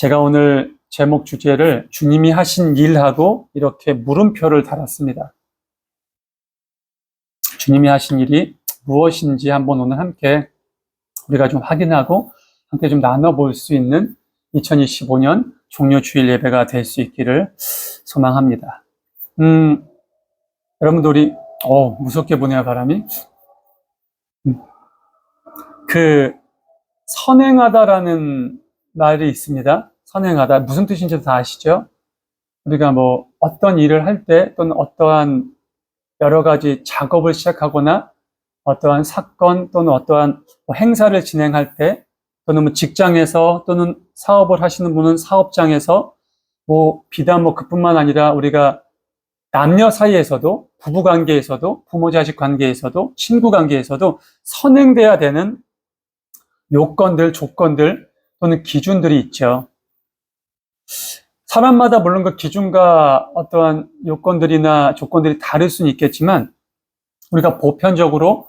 제가 오늘 제목 주제를 주님이 하신 일하고 이렇게 물음표를 달았습니다. 주님이 하신 일이 무엇인지 한번 오늘 함께 우리가 좀 확인하고 함께 좀 나눠볼 수 있는 2025년 종료주일 예배가 될 수 있기를 소망합니다. 여러분들 우리 무섭게 부네요, 바람이. 선행하다라는 말이 있습니다. 선행하다. 무슨 뜻인지 다 아시죠? 우리가 어떤 일을 할 때 또는 어떠한 여러 가지 작업을 시작하거나 어떠한 사건 또는 어떠한 행사를 진행할 때 또는 직장에서 또는 사업을 하시는 분은 사업장에서 비단 그뿐만 아니라 우리가 남녀 사이에서도 부부 관계에서도 부모 자식 관계에서도 친구 관계에서도 선행돼야 되는 요건들, 조건들 또는 기준들이 있죠. 사람마다 물론 그 기준과 어떠한 요건들이나 조건들이 다를 수는 있겠지만 우리가 보편적으로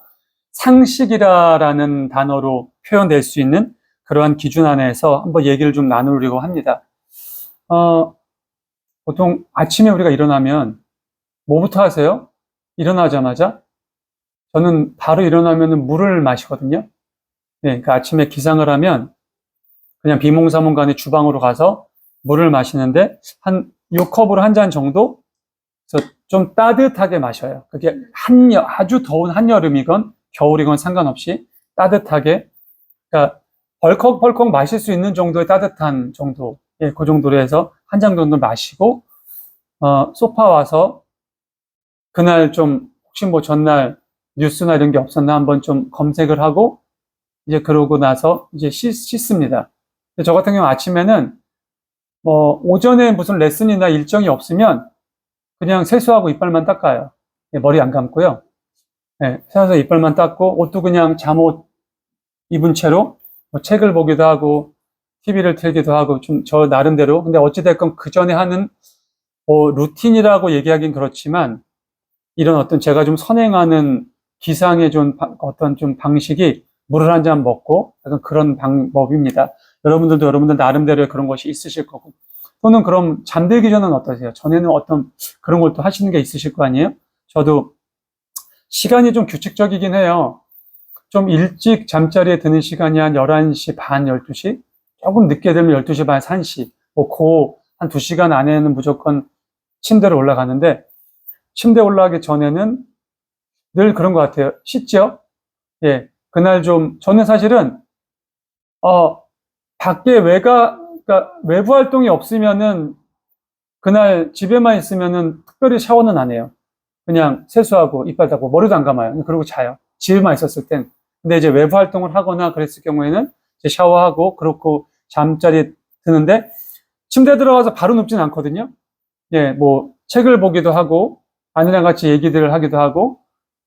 상식이라는 단어로 표현될 수 있는 그러한 기준 안에서 한번 얘기를 좀 나누려고 합니다. 보통 아침에 우리가 일어나면 뭐부터 하세요? 일어나자마자 저는 바로 일어나면 물을 마시거든요. 네, 그러니까 아침에 기상을 하면 그냥 비몽사몽간에 주방으로 가서 물을 마시는데 한 요 컵으로 한 잔 정도 좀 따뜻하게 마셔요. 그게 아주 더운 한여름이건 겨울이건 상관없이 따뜻하게, 그러니까 벌컥벌컥 마실 수 있는 정도의 따뜻한 정도, 그 정도로 해서 한 잔 정도 마시고 소파 와서 그날 좀 혹시 전날 뉴스나 이런 게 없었나 한번 좀 검색을 하고 이제 그러고 나서 이제 씻습니다. 저 같은 경우 아침에는 오전에 무슨 레슨이나 일정이 없으면 그냥 세수하고 이빨만 닦아요. 머리 안 감고요. 세수해서 이빨만 닦고 옷도 그냥 잠옷 입은 채로 책을 보기도 하고 TV를 틀기도 하고 좀 저 나름대로. 근데 어찌됐건 그 전에 하는 루틴이라고 얘기하긴 그렇지만 이런 어떤 제가 좀 선행하는 기상의 좀 어떤 좀 방식이 물을 한 잔 먹고 약간 그런 방법입니다. 여러분들도 여러분들 나름대로의 그런 것이 있으실 거고, 또는 그럼 잠들기 전은 어떠세요? 전에는 어떤 그런 걸 또 하시는 게 있으실 거 아니에요? 저도 시간이 좀 규칙적이긴 해요. 좀 일찍 잠자리에 드는 시간이 한 11시 반, 12시? 조금 늦게 되면 12시 반, 1시. 한 2시간 안에는 무조건 침대로 올라가는데, 침대 올라가기 전에는 늘 그런 것 같아요. 씻죠? 예. 그날 저는 사실은, 밖에 그러니까 외부 활동이 없으면은, 그날 집에만 있으면은 특별히 샤워는 안 해요. 그냥 세수하고, 이빨 닦고, 머리도 안 감아요. 그러고 자요. 집에만 있었을 땐. 근데 이제 외부 활동을 하거나 그랬을 경우에는 이제 샤워하고, 그렇고, 잠자리에 드는데, 침대에 들어가서 바로 눕진 않거든요. 예, 책을 보기도 하고, 아내랑 같이 얘기들을 하기도 하고,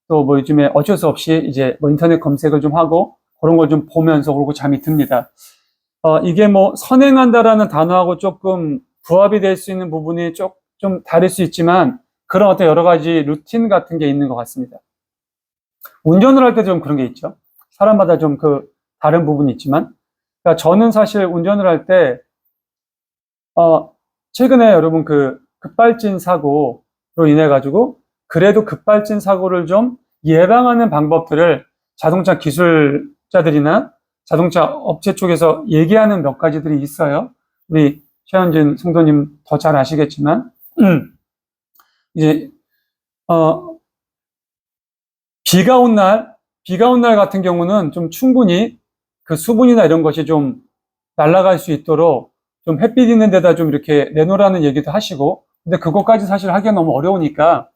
또 요즘에 어쩔 수 없이 이제 인터넷 검색을 좀 하고, 그런 걸 좀 보면서 그러고 잠이 듭니다. 이게 선행한다라는 단어하고 조금 부합이 될 수 있는 부분이 좀 다를 수 있지만, 그런 어떤 여러 가지 루틴 같은 게 있는 것 같습니다. 운전을 할 때 좀 그런 게 있죠. 사람마다 좀 다른 부분이 있지만, 그러니까 저는 사실 운전을 할 때, 최근에 여러분 급발진 사고로 인해가지고, 그래도 급발진 사고를 좀 예방하는 방법들을 자동차 기술자들이나 자동차 업체 쪽에서 얘기하는 몇 가지들이 있어요. 우리 최현진 성도님 더 잘 아시겠지만, 이제, 비가 온 날 같은 경우는 좀 충분히 그 수분이나 이런 것이 좀 날아갈 수 있도록 좀 햇빛 있는 데다 좀 이렇게 내놓으라는 얘기도 하시고, 근데 그것까지 사실 하기가 너무 어려우니까,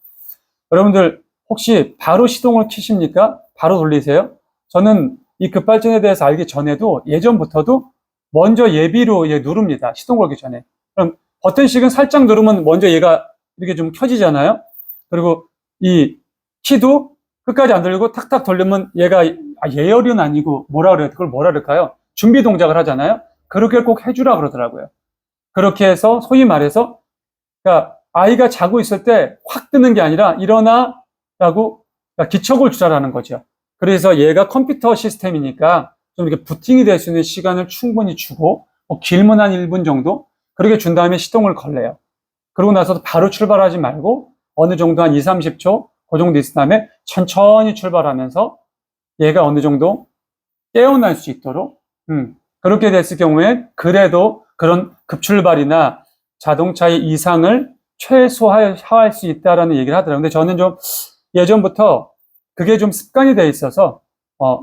여러분들 혹시 바로 시동을 켜십니까? 바로 돌리세요? 저는 이 급발진에 대해서 알기 전에도 예전부터도 먼저 예비로 누릅니다. 시동 걸기 전에. 그럼 버튼식은 살짝 누르면 먼저 얘가 이렇게 좀 켜지잖아요. 그리고 이 키도 끝까지 안 돌리고 탁탁 돌리면 얘가 예열은 아니고 그걸 뭐라 그럴까요? 준비 동작을 하잖아요. 그렇게 꼭 해주라 그러더라고요. 그렇게 해서 소위 말해서, 그러니까 아이가 자고 있을 때 확 뜨는 게 아니라 일어나 라고 기척을 주라라는 거죠. 그래서 얘가 컴퓨터 시스템이니까 좀 이렇게 부팅이 될 수 있는 시간을 충분히 주고, 길면 한 1분 정도? 그렇게 준 다음에 시동을 걸래요. 그러고 나서도 바로 출발하지 말고 어느 정도 한 2, 30초 그 정도 있은 다음에 천천히 출발하면서 얘가 어느 정도 깨어날 수 있도록 그렇게 됐을 경우에 그래도 그런 급출발이나 자동차의 이상을 최소화할 수 있다라는 얘기를 하더라고요. 근데 저는 좀 예전부터 그게 좀 습관이 돼 있어서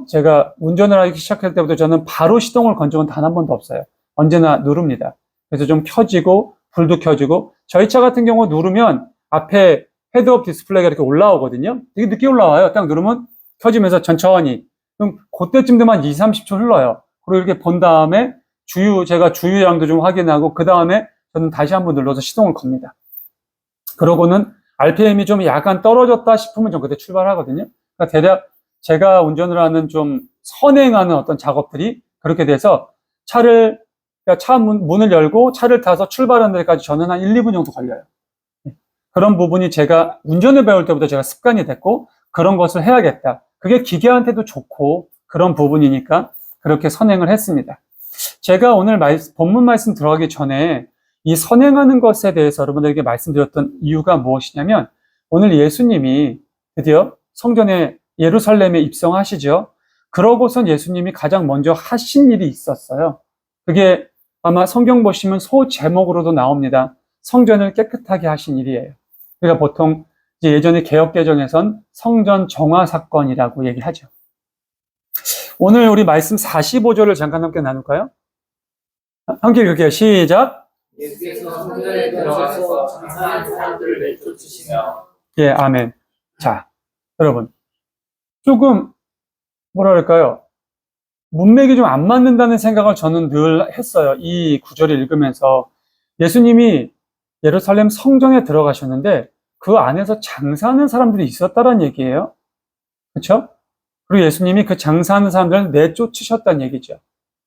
제가 운전을 하기 시작할 때부터 저는 바로 시동을 건 적은 단 한 번도 없어요. 언제나 누릅니다. 그래서 좀 켜지고 불도 켜지고 저희 차 같은 경우 누르면 앞에 헤드업 디스플레이가 이렇게 올라오거든요. 되게 늦게 올라와요. 딱 누르면 켜지면서 천천히. 그럼 그때쯤 되면 2, 30초 흘러요. 그리고 이렇게 본 다음에 제가 주유량도 좀 확인하고 그 다음에 저는 다시 한번 눌러서 시동을 겁니다. 그러고는 RPM이 좀 약간 떨어졌다 싶으면 전 그때 출발하거든요. 그러니까 대략 제가 운전을 하는 좀 선행하는 어떤 작업들이 그렇게 돼서 그러니까 차 문을 열고 차를 타서 출발하는 데까지 저는 한 1, 2분 정도 걸려요. 그런 부분이 제가 운전을 배울 때부터 제가 습관이 됐고 그런 것을 해야겠다. 그게 기계한테도 좋고 그런 부분이니까 그렇게 선행을 했습니다. 제가 오늘 본문 말씀 들어가기 전에 이 선행하는 것에 대해서 여러분들에게 말씀드렸던 이유가 무엇이냐면 오늘 예수님이 드디어 성전에 예루살렘에 입성하시죠. 그러고선 예수님이 가장 먼저 하신 일이 있었어요. 그게 아마 성경 보시면 소 제목으로도 나옵니다. 성전을 깨끗하게 하신 일이에요. 우리가 보통 이제 예전에 개역개정에선 성전 정화 사건이라고 얘기하죠. 오늘 우리 말씀 45절을 잠깐 함께 나눌까요? 함께 읽을게요. 시작. 예수께서 성전에 들어가서 장사하는 사람들을 내쫓으시며. 예, 아멘. 자, 여러분. 조금, 뭐랄까요. 문맥이 좀 안 맞는다는 생각을 저는 늘 했어요. 이 구절을 읽으면서. 예수님이 예루살렘 성전에 들어가셨는데 그 안에서 장사하는 사람들이 있었다는 얘기예요. 그렇죠? 그리고 예수님이 그 장사하는 사람들을 내쫓으셨다는 얘기죠.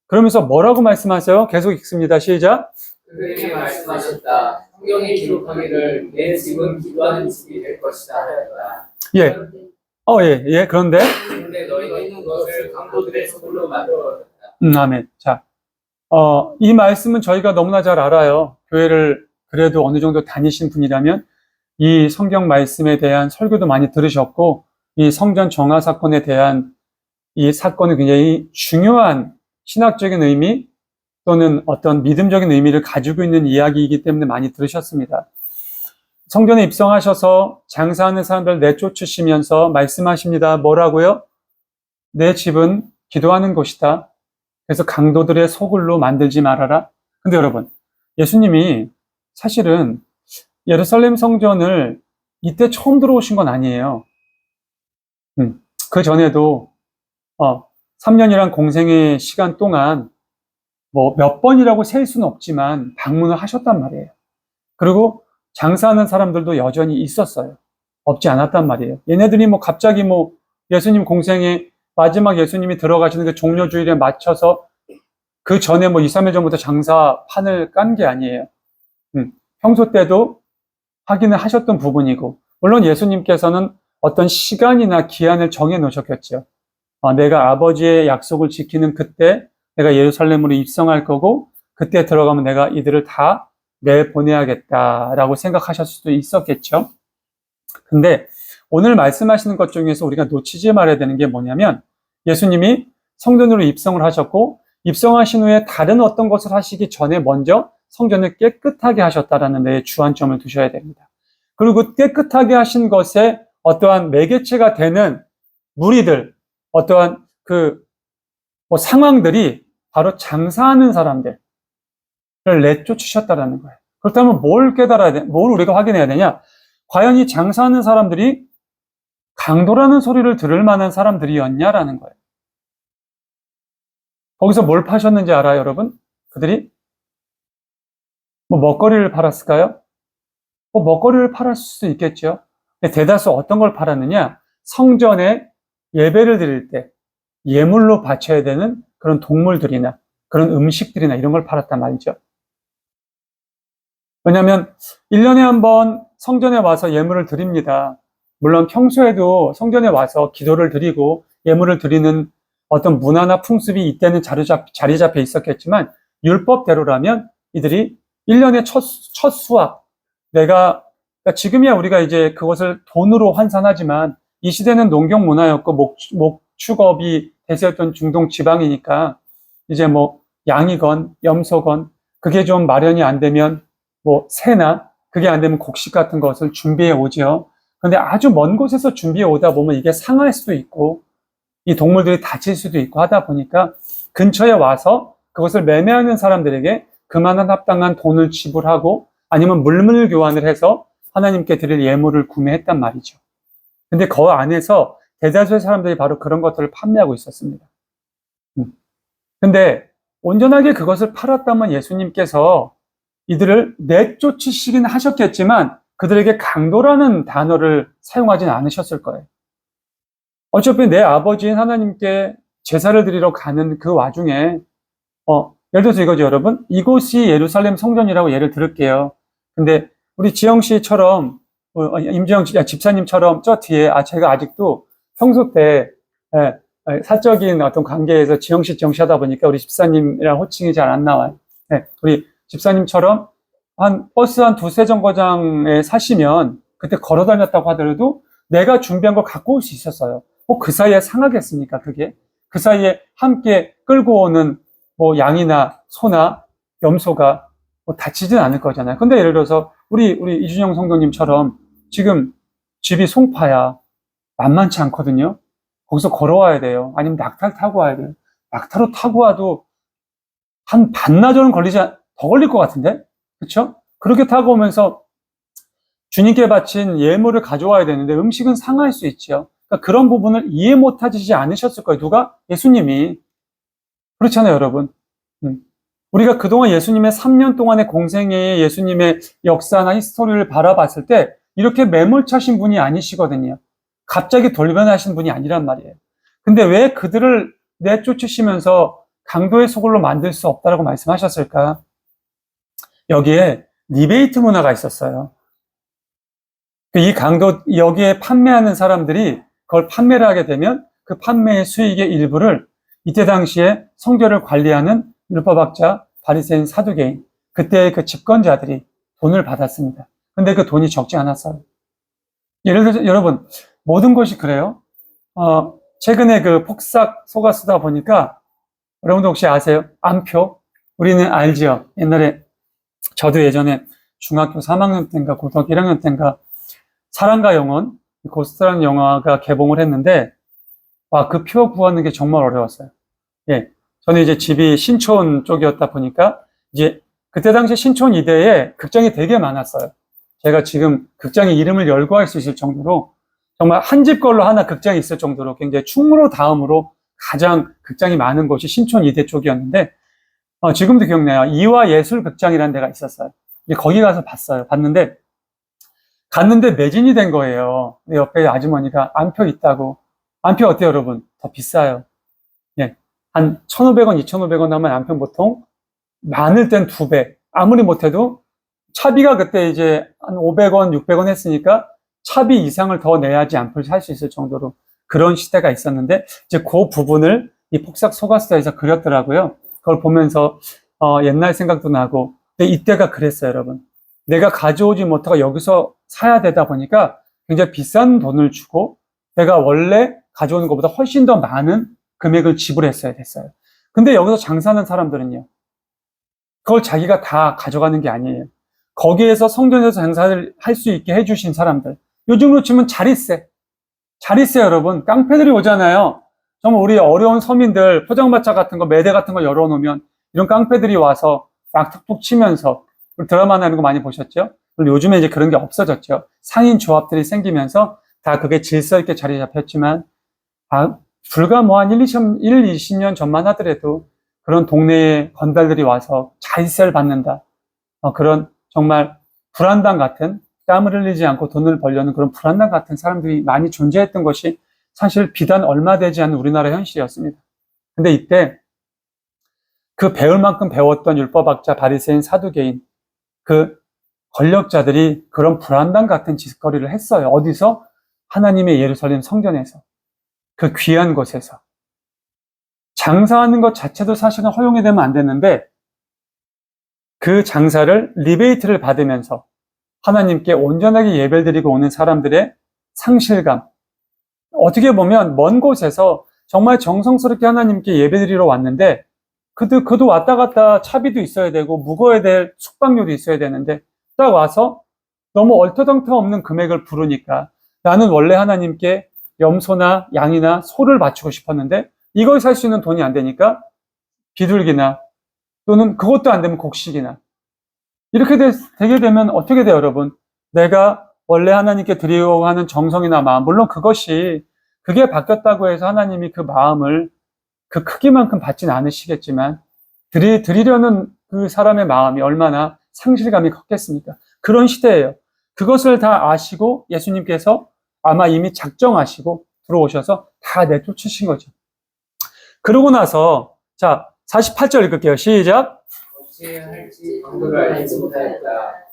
그러면서 뭐라고 말씀하세요? 계속 읽습니다. 시작. 그들에게 말씀하셨다. 성경에 기록하기를 내 집은 기도하는 집이 될 것이다 하였다. 예. 그런데 너희는 그것을 강도들의 소굴로 만들어버렸다. 아멘. 자, 이 말씀은 저희가 너무나 잘 알아요. 교회를 그래도 어느 정도 다니신 분이라면 이 성경 말씀에 대한 설교도 많이 들으셨고 이 성전 정화 사건에 대한 이 사건은 굉장히 중요한 신학적인 의미 또는 어떤 믿음적인 의미를 가지고 있는 이야기이기 때문에 많이 들으셨습니다. 성전에 입성하셔서 장사하는 사람들 내쫓으시면서 말씀하십니다. 뭐라고요? 내 집은 기도하는 곳이다. 그래서 강도들의 소굴로 만들지 말아라. 근데 여러분, 예수님이 사실은 예루살렘 성전을 이때 처음 들어오신 건 아니에요. 그 전에도 3년이란 공생의 시간 동안 뭐 몇 번이라고 셀 수는 없지만 방문을 하셨단 말이에요. 그리고 장사하는 사람들도 여전히 있었어요. 없지 않았단 말이에요. 얘네들이 뭐 갑자기 뭐 예수님 공생의 마지막 예수님이 들어가시는 그 종료주일에 맞춰서 그 전에 뭐 2, 3일 전부터 장사판을 깐 게 아니에요. 평소 때도 확인을 하셨던 부분이고, 물론 예수님께서는 어떤 시간이나 기한을 정해 놓으셨겠죠. 내가 아버지의 약속을 지키는 그때 내가 예루살렘으로 입성할 거고, 그때 들어가면 내가 이들을 다 내보내야겠다라고 생각하셨을 수도 있었겠죠. 근데 오늘 말씀하시는 것 중에서 우리가 놓치지 말아야 되는 게 뭐냐면, 예수님이 성전으로 입성을 하셨고, 입성하신 후에 다른 어떤 것을 하시기 전에 먼저 성전을 깨끗하게 하셨다라는 데에 주안점을 두셔야 됩니다. 그리고 깨끗하게 하신 것에 어떠한 매개체가 되는 무리들, 어떠한 상황들이 바로 장사하는 사람들을 내쫓으셨다라는 거예요. 그렇다면 뭘 우리가 확인해야 되냐? 과연 이 장사하는 사람들이 강도라는 소리를 들을 만한 사람들이었냐라는 거예요. 거기서 뭘 파셨는지 알아요, 여러분? 그들이 뭐 먹거리를 팔았을까요? 먹거리를 팔았을 수도 있겠죠. 근데 대다수 어떤 걸 팔았느냐? 성전에 예배를 드릴 때 예물로 바쳐야 되는 그런 동물들이나 그런 음식들이나 이런 걸 팔았단 말이죠. 왜냐하면 1년에 한 번 성전에 와서 예물을 드립니다. 물론 평소에도 성전에 와서 기도를 드리고 예물을 드리는 어떤 문화나 풍습이 이때는 자리 잡혀 있었겠지만 율법대로라면 이들이 1년의 첫 수확, 그러니까 지금이야 우리가 이제 그것을 돈으로 환산하지만 이 시대는 농경 문화였고 목축업이 대세였던 중동 지방이니까 이제 뭐 양이건 염소건 그게 좀 마련이 안 되면 뭐 새나 그게 안 되면 곡식 같은 것을 준비해 오죠. 그런데 아주 먼 곳에서 준비해 오다 보면 이게 상할 수도 있고 이 동물들이 다칠 수도 있고 하다 보니까 근처에 와서 그것을 매매하는 사람들에게 그만한 합당한 돈을 지불하고 아니면 물물 교환을 해서 하나님께 드릴 예물을 구매했단 말이죠. 근데 그 안에서 대다수의 사람들이 바로 그런 것들을 판매하고 있었습니다. 근데 온전하게 그것을 팔았다면 예수님께서 이들을 내쫓으시긴 하셨겠지만 그들에게 강도라는 단어를 사용하진 않으셨을 거예요. 어차피 내 아버지인 하나님께 제사를 드리러 가는 그 와중에 예를 들어서 이거죠, 여러분. 이곳이 예루살렘 성전이라고 예를 들을게요. 근데 우리 지영 씨처럼 임지영 집사님처럼 저 뒤에 제가 아직도 평소 때 사적인 어떤 관계에서 지영 씨 하다 보니까 우리 집사님이랑 호칭이 잘 안 나와요. 우리 집사님처럼 버스 한 두세 정거장에 사시면 그때 걸어 다녔다고 하더라도 내가 준비한 걸 갖고 올 수 있었어요. 그 사이에 상하겠습니까, 그게? 그 사이에 함께 끌고 오는 뭐 양이나 소나 염소가 뭐 다치진 않을 거잖아요. 근데 예를 들어서 우리 이준영 성도님처럼 지금 집이 송파야. 만만치 않거든요. 거기서 걸어와야 돼요. 아니면 낙타를 타고 와야 돼요. 낙타로 타고 와도 한 반나절은 더 걸릴 것 같은데? 그쵸? 그렇게 타고 오면서 주님께 바친 예물을 가져와야 되는데 음식은 상할 수 있죠. 그러니까 그런 부분을 이해 못하지 않으셨을 거예요. 누가? 예수님이. 그렇잖아요, 여러분. 우리가 그동안 예수님의 3년 동안의 공생애의 예수님의 역사나 히스토리를 바라봤을 때 이렇게 매몰차신 분이 아니시거든요. 갑자기 돌변하신 분이 아니란 말이에요. 근데 왜 그들을 내쫓으시면서 강도의 소굴로 만들 수 없다라고 말씀하셨을까? 여기에 리베이트 문화가 있었어요. 여기에 판매하는 사람들이 그걸 판매를 하게 되면 그 판매의 수익의 일부를 이때 당시에 성전을 관리하는 율법학자, 바리새인, 사두개인, 그때의 그 집권자들이 돈을 받았습니다. 근데 그 돈이 적지 않았어요. 예를 들어서 여러분, 모든 것이 그래요. 최근에 그 폭삭 속았쓰다 보니까 여러분도 혹시 아세요? 암표? 우리는 알지요. 옛날에 저도 예전에 중학교 3학년 때인가 고등학교 1학년 때인가 사랑과 영혼, 고스트라는 영화가 개봉을 했는데 그 표 구하는 게 정말 어려웠어요. 예. 저는 이제 집이 신촌 쪽이었다 보니까 이제 그때 당시 신촌 이대에 극장이 되게 많았어요. 제가 지금 극장의 이름을 열거할 수 있을 정도로 정말 한 집 걸로 하나 극장이 있을 정도로 굉장히 충무로 다음으로 가장 극장이 많은 곳이 신촌 이대 쪽이었는데 지금도 기억나요. 이화예술극장이라는 데가 있었어요. 거기 가서 봤는데 갔는데 매진이 된 거예요. 옆에 아주머니가 암표 있다고. 암표 어때요, 여러분? 더 비싸요. 예. 한 1,500원, 2,500원 하면 암표 보통 많을 땐 2배. 아무리 못해도 차비가 그때 이제 한 500원, 600원 했으니까 차비 이상을 더 내야지 암표를 살 수 있을 정도로 그런 시대가 있었는데 이제 그 부분을 이 폭삭 속았수다에서 그렸더라고요. 그걸 보면서 옛날 생각도 나고 근데 이때가 그랬어요, 여러분. 내가 가져오지 못하고 여기서 사야 되다 보니까 굉장히 비싼 돈을 주고 내가 원래 가져오는 것보다 훨씬 더 많은 금액을 지불했어야 됐어요. 근데 여기서 장사하는 사람들은요. 그걸 자기가 다 가져가는 게 아니에요. 거기에서 성전에서 장사를 할 수 있게 해주신 사람들. 요즘으로 치면 자릿세, 여러분. 깡패들이 오잖아요. 정말 우리 어려운 서민들 포장마차 같은 거, 매대 같은 거 열어놓으면 이런 깡패들이 와서 막 툭툭 치면서 드라마 나는 거 많이 보셨죠? 요즘에 이제 그런 게 없어졌죠. 상인 조합들이 생기면서 다 그게 질서 있게 자리 잡혔지만 불과 뭐 한 20년 전만 하더라도 그런 동네에 건달들이 와서 자릿세를 받는다. 그런 정말 불안당 같은 땀을 흘리지 않고 돈을 벌려는 그런 불안당 같은 사람들이 많이 존재했던 것이 사실 비단 얼마 되지 않는 우리나라 현실이었습니다. 근데 이때 그 배울 만큼 배웠던 율법학자, 바리새인, 사두개인 그 권력자들이 그런 불안당 같은 짓거리를 했어요. 어디서? 하나님의 예루살렘 성전에서. 그 귀한 곳에서. 장사하는 것 자체도 사실은 허용이 되면 안 되는데 그 장사를 리베이트를 받으면서 하나님께 온전하게 예배를 드리고 오는 사람들의 상실감, 어떻게 보면 먼 곳에서 정말 정성스럽게 하나님께 예배드리러 왔는데 그도 왔다 갔다 차비도 있어야 되고 묵어야 될 숙박료도 있어야 되는데 딱 와서 너무 얼토당토 없는 금액을 부르니까 나는 원래 하나님께 염소나 양이나 소를 바치고 싶었는데 이걸 살 수 있는 돈이 안 되니까 비둘기나 또는 그것도 안 되면 곡식이나 이렇게 되게 되면 어떻게 돼요, 여러분? 내가 원래 하나님께 드리려고 하는 정성이나 마음, 물론 그게 바뀌었다고 해서 하나님이 그 마음을 그 크기만큼 받진 않으시겠지만 드리려는 그 사람의 마음이 얼마나 상실감이 컸겠습니까? 그런 시대예요. 그것을 다 아시고 예수님께서 아마 이미 작정하시고 들어오셔서 다 내쫓으신 거죠. 그러고 나서 자 48절 읽을게요. 시작. 어찌 할지 방도를 알지 못하였다.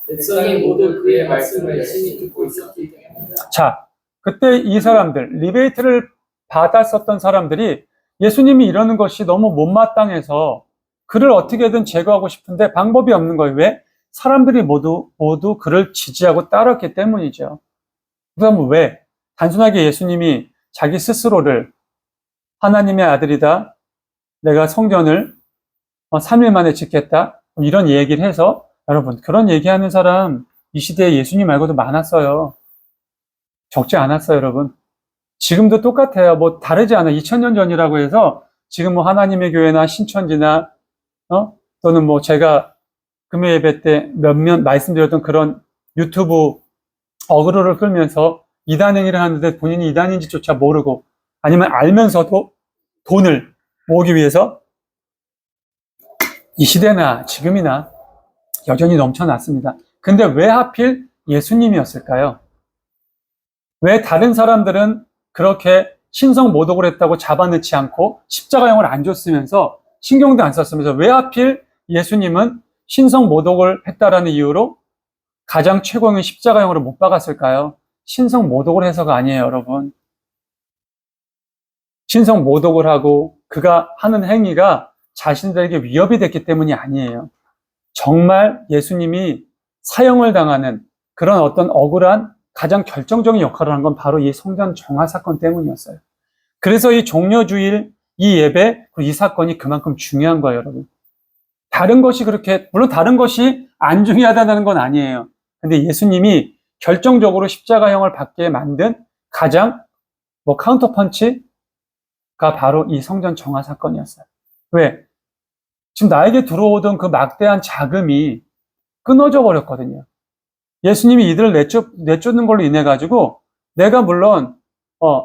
백성이 모두 그의 말씀을 친히 듣고 있었기 때문이다. 자, 그때 이 사람들, 리베이트를 받았었던 사람들이 예수님이 이러는 것이 너무 못마땅해서 그를 어떻게든 제거하고 싶은데 방법이 없는 거예요. 왜? 사람들이 모두 그를 지지하고 따랐기 때문이죠. 그럼 왜? 단순하게 예수님이 자기 스스로를 하나님의 아들이다, 내가 성전을 3일 만에 짓겠다, 이런 얘기를 해서, 여러분, 그런 얘기하는 사람 이 시대에 예수님 말고도 많았어요. 적지 않았어요, 여러분. 지금도 똑같아요. 뭐 다르지 않아. 2000년 전이라고 해서 지금 뭐 하나님의 교회나 신천지나 또는 뭐 제가 금요 예배 때 몇몇 말씀드렸던 그런 유튜브 어그로를 끌면서 이단 행위를 하는데 본인이 이단인지조차 모르고 아니면 알면서도 돈을 모으기 위해서 이 시대나 지금이나 여전히 넘쳐났습니다. 근데 왜 하필 예수님이었을까요? 왜 다른 사람들은 그렇게 신성 모독을 했다고 잡아넣지 않고 십자가형을 안 줬으면서 신경도 안 썼으면서 왜 하필 예수님은 신성 모독을 했다라는 이유로 가장 최고형의 십자가형으로 못 박았을까요? 신성 모독을 해서가 아니에요, 여러분. 신성 모독을 하고 그가 하는 행위가 자신들에게 위협이 됐기 때문이 아니에요. 정말 예수님이 사형을 당하는 그런 어떤 억울한 가장 결정적인 역할을 한 건 바로 이 성전 정화 사건 때문이었어요. 그래서 이 종려주일, 이 예배, 이 사건이 그만큼 중요한 거예요, 여러분. 다른 것이 그렇게, 물론 다른 것이 안 중요하다는 건 아니에요. 근데 예수님이 결정적으로 십자가형을 받게 만든 가장 카운터펀치가 바로 이 성전 정화 사건이었어요. 왜? 지금 나에게 들어오던 그 막대한 자금이 끊어져 버렸거든요. 예수님이 이들을 내쫓는 걸로 인해 가지고 내가 물론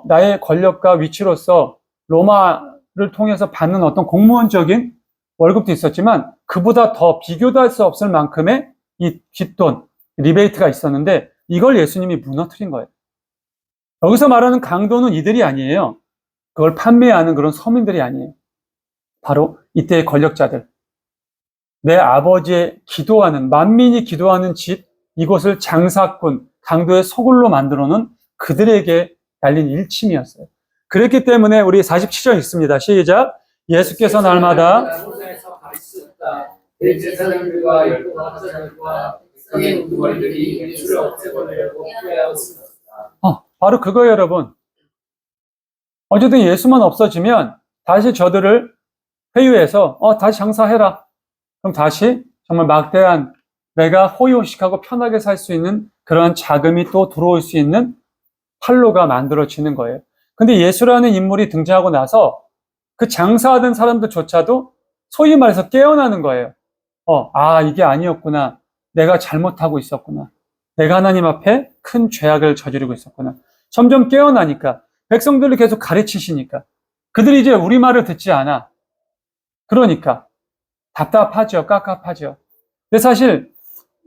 나의 권력과 위치로서 로마를 통해서 받는 어떤 공무원적인 월급도 있었지만 그보다 더 비교도 할 수 없을 만큼의 이 뒷돈, 리베이트가 있었는데 이걸 예수님이 무너뜨린 거예요. 여기서 말하는 강도는 이들이 아니에요. 그걸 판매하는 그런 서민들이 아니에요. 바로 이때의 권력자들. 내 아버지의 기도하는, 만민이 기도하는 집, 이곳을 장사꾼, 강도의 소굴로 만들어 놓은 그들에게 날린 일침이었어요. 그렇기 때문에 우리 47절 있습니다. 시작. 예수께서 날마다 대제사장들과 열두 박사장들과 백성의 우두머리들이 예수를 없애버리려고 후회하였습니다. 바로 그거예요, 여러분. 어쨌든 예수만 없어지면 다시 저들을 회유해서 다시 장사해라. 그럼 다시 정말 막대한 내가 호의호식하고 편하게 살 수 있는 그러한 자금이 또 들어올 수 있는 판로가 만들어지는 거예요. 근데 예수라는 인물이 등장하고 나서 그 장사하던 사람들조차도 소위 말해서 깨어나는 거예요. 이게 아니었구나. 내가 잘못하고 있었구나. 내가 하나님 앞에 큰 죄악을 저지르고 있었구나. 점점 깨어나니까 백성들을 계속 가르치시니까 그들이 이제 우리 말을 듣지 않아. 그러니까 답답하죠. 깝깝하죠. 근데 사실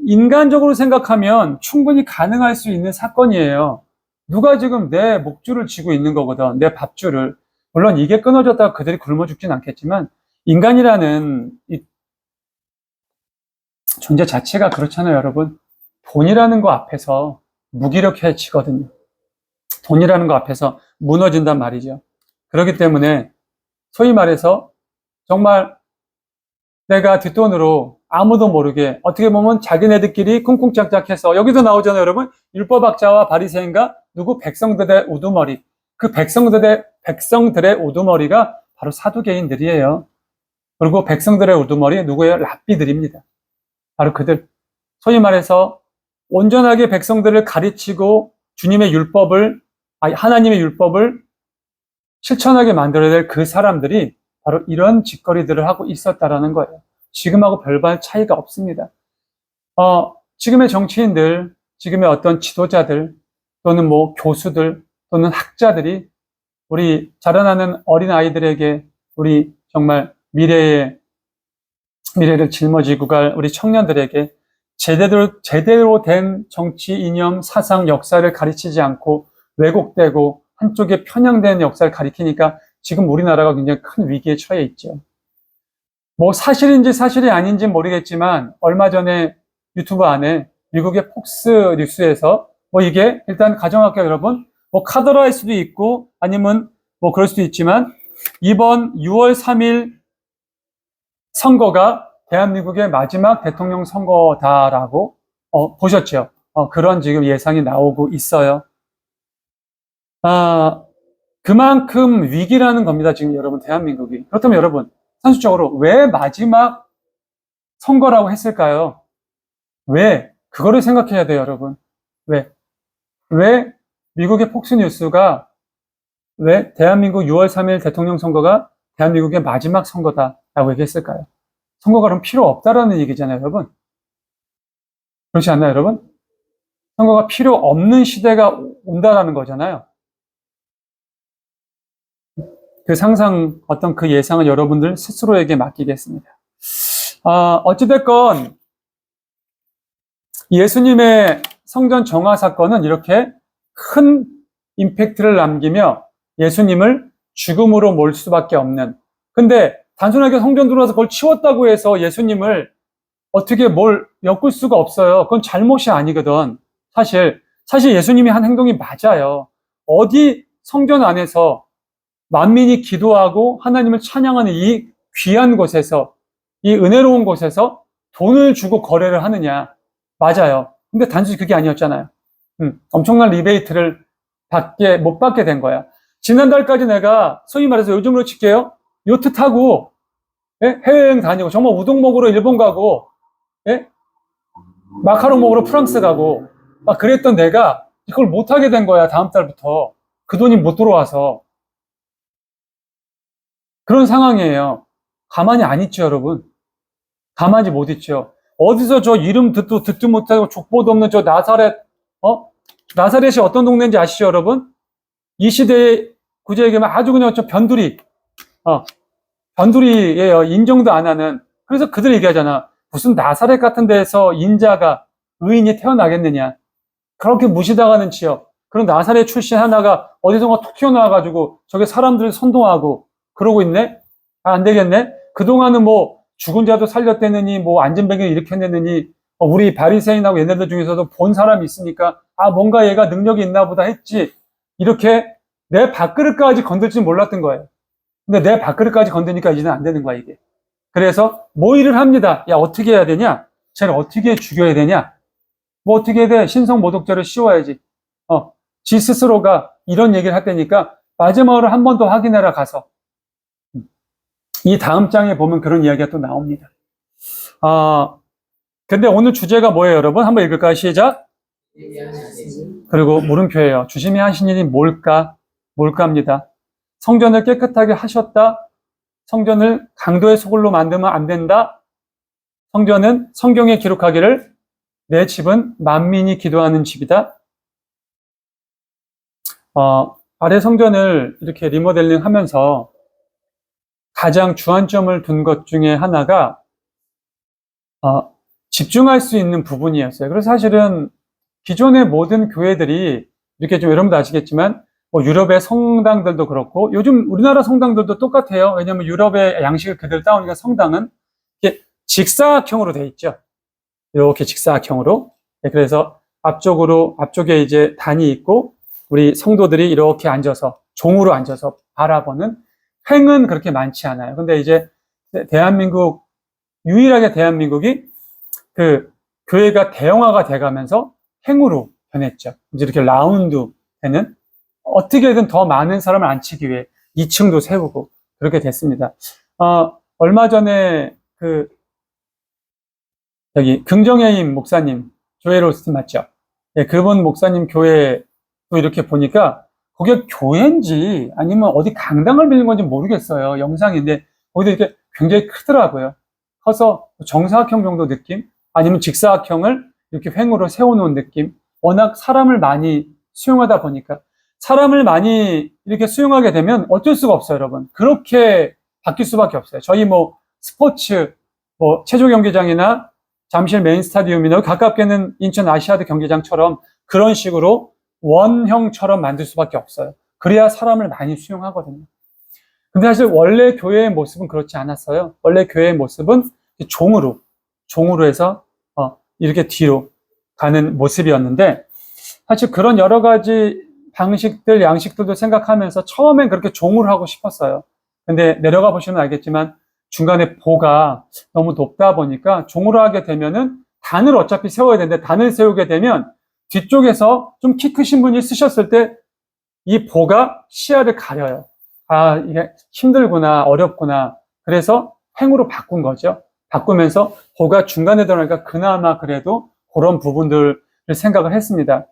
인간적으로 생각하면 충분히 가능할 수 있는 사건이에요. 누가 지금 내 목줄을 쥐고 있는 거거든. 내 밥줄을. 물론 이게 끊어졌다가 그들이 굶어 죽진 않겠지만 인간이라는 이 존재 자체가 그렇잖아요, 여러분. 돈이라는 거 앞에서 무기력해지거든요. 돈이라는 거 앞에서 무너진단 말이죠. 그렇기 때문에 소위 말해서 정말 내가 뒷돈으로 아무도 모르게 어떻게 보면 자기네들끼리 쿵쿵짝짝해서 여기도 나오잖아요, 여러분. 율법학자와 바리새인과 누구 백성들의 우두머리. 그 백성들의 우두머리가 바로 사두개인들이에요. 그리고 백성들의 우두머리 누구예요? 랍비들입니다. 바로 그들. 소위 말해서 온전하게 백성들을 가르치고 주님의 율법을, 하나님의 율법을 실천하게 만들어야 될 그 사람들이 바로 이런 짓거리들을 하고 있었다라는 거예요. 지금하고 별반 차이가 없습니다. 지금의 정치인들, 지금의 어떤 지도자들, 또는 뭐 교수들, 또는 학자들이 우리 자라나는 어린 아이들에게 우리 정말 미래를 짊어지고 갈 우리 청년들에게 제대로 된 정치 이념, 사상, 역사를 가르치지 않고 왜곡되고 한쪽에 편향된 역사를 가리키니까 지금 우리나라가 굉장히 큰 위기에 처해 있죠. 뭐 사실인지 사실이 아닌지 모르겠지만 얼마 전에 유튜브 안에 미국의 폭스 뉴스에서 뭐 이게 일단 가정할게요, 여러분. 뭐 카더라일 수도 있고 아니면 뭐 그럴 수도 있지만 이번 6월 3일 선거가 대한민국의 마지막 대통령 선거다라고 보셨죠? 그런 지금 예상이 나오고 있어요. 그만큼 위기라는 겁니다, 지금 여러분, 대한민국이. 그렇다면 여러분, 선수적으로 왜 마지막 선거라고 했을까요? 왜? 그거를 생각해야 돼요, 여러분. 왜 미국의 폭스뉴스가 왜 대한민국 6월 3일 대통령 선거가 대한민국의 마지막 선거다라고 얘기했을까요? 선거가 그럼 필요 없다라는 얘기잖아요, 여러분. 그렇지 않나요, 여러분? 선거가 필요 없는 시대가 온다라는 거잖아요. 그 상상, 어떤 그 예상은 여러분들 스스로에게 맡기겠습니다. 어찌됐건, 예수님의 성전 정화 사건은 이렇게 큰 임팩트를 남기며 예수님을 죽음으로 몰 수밖에 없는. 근데 단순하게 성전 들어와서 그걸 치웠다고 해서 예수님을 어떻게 뭘 엮을 수가 없어요. 그건 잘못이 아니거든. 사실 예수님이 한 행동이 맞아요. 어디 성전 안에서 만민이 기도하고 하나님을 찬양하는 이 귀한 곳에서, 이 은혜로운 곳에서 돈을 주고 거래를 하느냐. 맞아요. 근데 단순히 그게 아니었잖아요. 엄청난 리베이트를 못 받게 된 거야. 지난달까지 내가 소위 말해서 요즘으로 칠게요. 요트 타고 해외여행 다니고 정말 우동 먹으러 일본 가고 마카롱 먹으러 프랑스 가고 막 그랬던 내가 이걸 못하게 된 거야. 다음 달부터. 그 돈이 못 들어와서. 그런 상황이에요. 가만히 안 있죠, 여러분. 가만히 못 있죠. 어디서 저 이름 듣도 못하고 족보도 없는 저 나사렛, 나사렛이 어떤 동네인지 아시죠, 여러분? 이 시대에 굳이 얘기하면 아주 그냥 저 변두리예요. 인정도 안 하는. 그래서 그들 얘기하잖아. 무슨 나사렛 같은 데에서 인자가, 의인이 태어나겠느냐. 그렇게 무시당하는 지역. 그런 나사렛 출신 하나가 어디선가 툭 튀어나와가지고 저게 사람들을 선동하고 그러고 있네? 안 되겠네? 그동안은 뭐 죽은 자도 살렸대느니 뭐 안전뱅이를 일으켰느니 우리 바리새인하고 얘네들 중에서도 본 사람이 있으니까 뭔가 얘가 능력이 있나 보다 했지. 이렇게 내 밥그릇까지 건들지 몰랐던 거예요. 근데 내 밥그릇까지 건드니까 이제는 안 되는 거야, 이게. 그래서 모의를 합니다. 야, 어떻게 해야 되냐? 쟤를 어떻게 죽여야 되냐? 뭐 어떻게 해야 돼? 신성모독죄를 씌워야지. 지 스스로가 이런 얘기를 했다니까 마지막으로 한 번 더 확인해라 가서. 이 다음 장에 보면 그런 이야기가 또 나옵니다. 근데 오늘 주제가 뭐예요, 여러분? 한번 읽을까요? 시작. 그리고 물음표예요. 주심이 하신 일이 뭘까입니다. 성전을 깨끗하게 하셨다. 성전을 강도의 소굴로 만들면 안 된다. 성전은 성경에 기록하기를 내 집은 만민이 기도하는 집이다. 아래 성전을 이렇게 리모델링 하면서 가장 주안점을 둔 것 중에 하나가 집중할 수 있는 부분이었어요. 그래서 사실은 기존의 모든 교회들이 이렇게 좀 여러분도 아시겠지만 뭐 유럽의 성당들도 그렇고 요즘 우리나라 성당들도 똑같아요. 왜냐하면 유럽의 양식을 그대로 따오니까 성당은 이렇게 직사각형으로 되어 있죠. 이렇게 직사각형으로. 그래서 앞쪽에 이제 단이 있고 우리 성도들이 이렇게 앉아서 종으로 앉아서 바라보는 횡은 그렇게 많지 않아요. 근데 이제 대한민국 유일하게 대한민국이 그 교회가 대형화가 돼가면서 행으로 변했죠. 이제 이렇게 라운드 되는, 어떻게든 더 많은 사람을 앉히기 위해 2층도 세우고 그렇게 됐습니다. 얼마 전에 여기 긍정의 힘 목사님, 조엘 오스틴 맞죠? 네, 그분 목사님 교회 또 이렇게 보니까 거기가 교회인지 아니면 어디 강당을 빌린 건지 모르겠어요. 영상인데 거기도 이렇게 굉장히 크더라고요. 커서 정사각형 정도 느낌? 아니면 직사각형을 이렇게 횡으로 세워놓은 느낌? 워낙 사람을 많이 수용하다 보니까 사람을 많이 이렇게 수용하게 되면 어쩔 수가 없어요, 여러분. 그렇게 바뀔 수밖에 없어요. 저희 뭐 스포츠, 뭐 체조 경기장이나 잠실 메인 스타디움이나 가깝게는 인천 아시아드 경기장처럼 그런 식으로 원형처럼 만들 수밖에 없어요. 그래야 사람을 많이 수용하거든요. 근데 사실 원래 교회의 모습은 그렇지 않았어요. 원래 교회의 모습은 종으로 해서 이렇게 뒤로 가는 모습이었는데, 사실 그런 여러 가지 방식들, 양식들도 생각하면서 처음엔 그렇게 종으로 하고 싶었어요. 근데 내려가 보시면 알겠지만 중간에 보가 너무 높다 보니까 종으로 하게 되면은 단을 어차피 세워야 되는데, 단을 세우게 되면 뒤쪽에서 좀 키 크신 분이 쓰셨을 때 이 보가 시야를 가려요. 아, 이게 힘들구나, 어렵구나. 그래서 횡으로 바꾼 거죠. 바꾸면서 보가 중간에 들어가니까 그나마 그래도 그런 부분들을 생각을 했습니다.